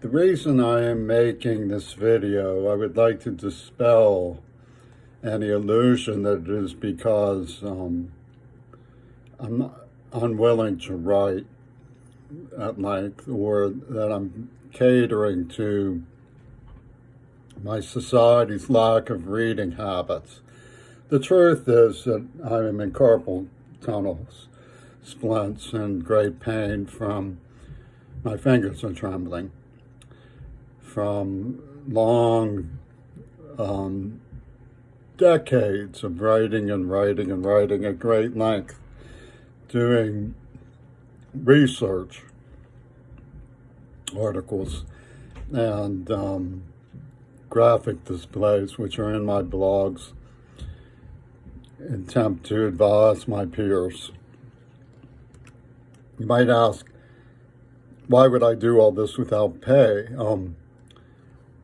The reason I am making this video, I would like to dispel any illusion that it is because I'm not unwilling to write at length, or that I'm catering to my society's lack of reading habits. The truth is that I am in carpal tunnel splints and great pain from my fingers are trembling from long decades of writing and writing and writing at great length, doing research articles and graphic displays, which are in my blogs, attempt to advise my peers. You might ask, why would I do all this without pay?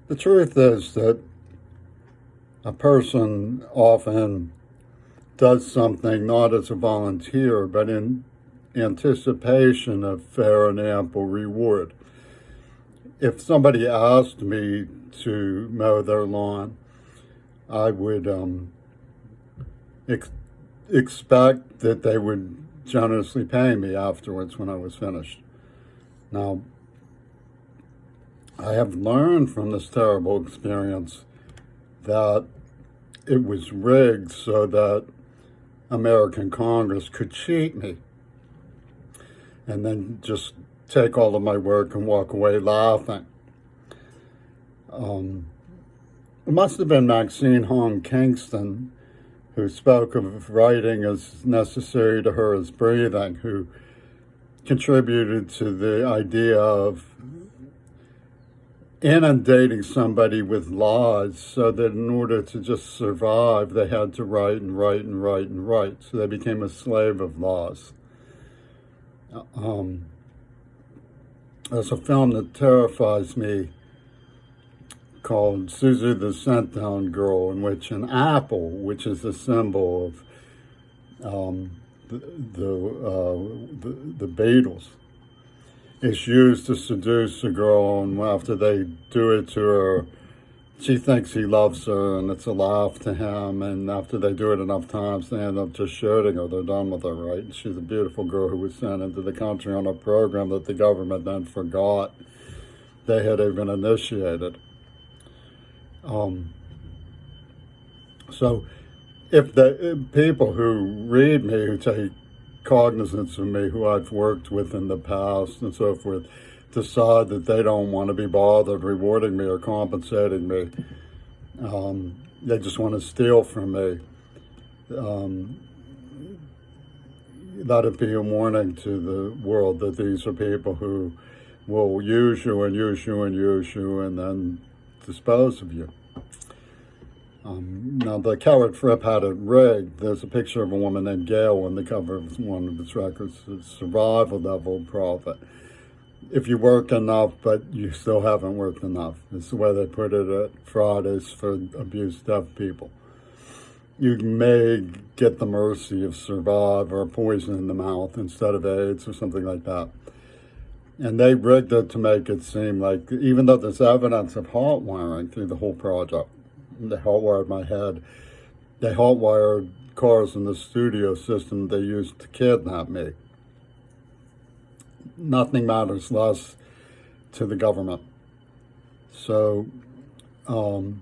The truth is that a person often does something not as a volunteer, but in anticipation of fair and ample reward. If somebody asked me to mow their lawn, I would expect that they would generously pay me afterwards when I was finished. Now, I have learned from this terrible experience that it was rigged so that American Congress could cheat me and then just take all of my work and walk away laughing. It must have been Maxine Hong Kingston who spoke of writing as necessary to her as breathing, who contributed to the idea of inundating somebody with lies so that in order to just survive, they had to write and write and write and write. So they became a slave of lies. There's a film that terrifies me called Susie the Scent-Down Girl, in which an apple, which is a symbol of the Beatles, is used to seduce a girl, and after they do it to her, she thinks he loves her, and it's a laugh to him, and after they do it enough times, they end up just shooting her. They're done with her, right? She's a beautiful girl who was sent into the country on a program that the government then forgot they had even initiated. So if the people who read me, who take cognizance of me, who I've worked with in the past and so forth, decide that they don't want to be bothered rewarding me or compensating me, they just want to steal from me, let it be a warning to the world that these are people who will use you and use you and use you and then dispose of you. Now, the Coward Fripp had it rigged. There's a picture of a woman named Gail on the cover of one of its records. It's survival level profit. If you work enough, but you still haven't worked enough. It's the way they put it at Fridays for abused deaf people. You may get the mercy of survive or poison in the mouth instead of AIDS or something like that. And they rigged it to make it seem like, even though there's evidence of hot wiring through the whole project, they hotwired my head. They hotwired cars in the studio system they used to kidnap me. Nothing matters less to the government. So, I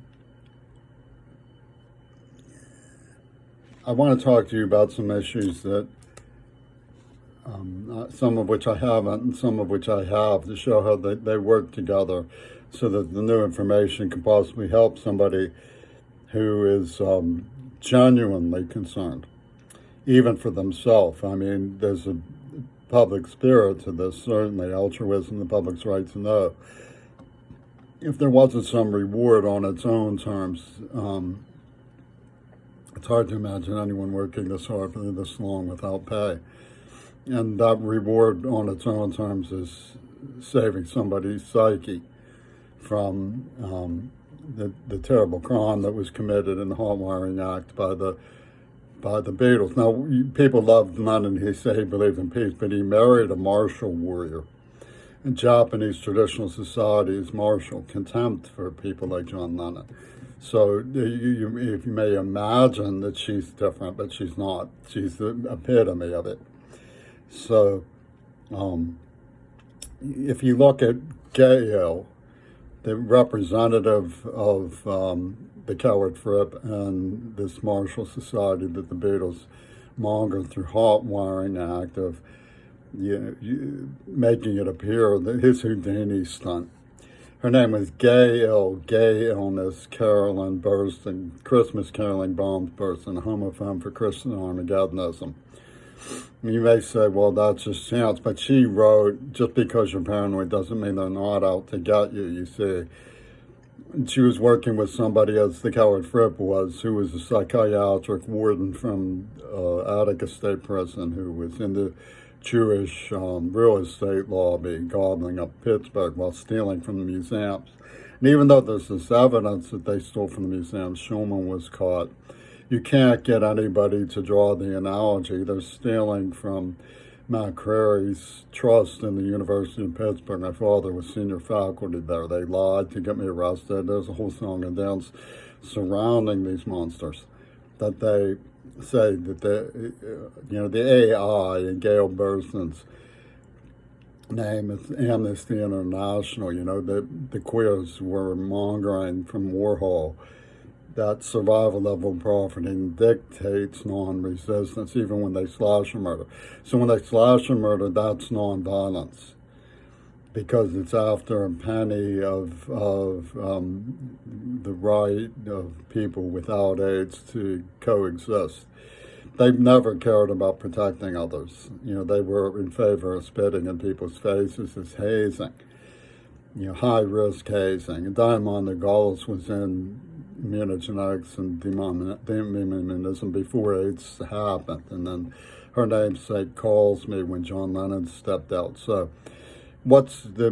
want to talk to you about some issues that, some of which I haven't and some of which I have, to show how they work together so that the new information can possibly help somebody who is genuinely concerned, even for themselves. I mean, there's a public spirit to this, certainly, altruism, the public's right to know. If there wasn't some reward on its own terms, it's hard to imagine anyone working this hard for this long without pay. And that reward on its own terms is saving somebody's psyche from the terrible crime that was committed in the Hot Wiring Act by the Beatles. Now, people loved Lennon. He said he believed in peace, but he married a martial warrior in Japanese traditional society is martial contempt for people like John Lennon. So you may imagine that she's different, but she's not. She's the epitome of it. So if you look at Gail, the representative of the Coward Fripp and this martial society that the Beatles mongered through hot wiring act of making it appear that his Houdini stunt. Her name was Gail, Gay Illness, Carolyn Burst, and Christmas Caroling Bombs Burst, and Homophone for Christian Armageddonism. You may say, well, that's just chance, but she wrote, just because you're paranoid doesn't mean they're not out to get you, you see. She was working with somebody, as the Coward Fripp was, who was a psychiatric warden from Attica State Prison, who was in the Jewish real estate lobby, gobbling up Pittsburgh while stealing from the museums. And even though there's this evidence that they stole from the museums, Schulman was caught. You can't get anybody to draw the analogy. They're stealing from Matt Crary's trust in the University of Pittsburgh. My father was senior faculty there. They lied to get me arrested. There's a whole song and dance surrounding these monsters that they say that the AI in Gail Burston's name is Amnesty International. The queers were mongering from Warhol that survival level profiting dictates non-resistance, even when they slash or murder. So when they slash or murder, that's non-violence, because it's after a penny of the right of people without AIDS to coexist. They've never cared about protecting others. They were in favor of spitting in people's faces as hazing, high-risk hazing. And Diamond Gullis was in immunogenetics and demonism before AIDS happened. And then her namesake calls me when John Lennon stepped out. So what's the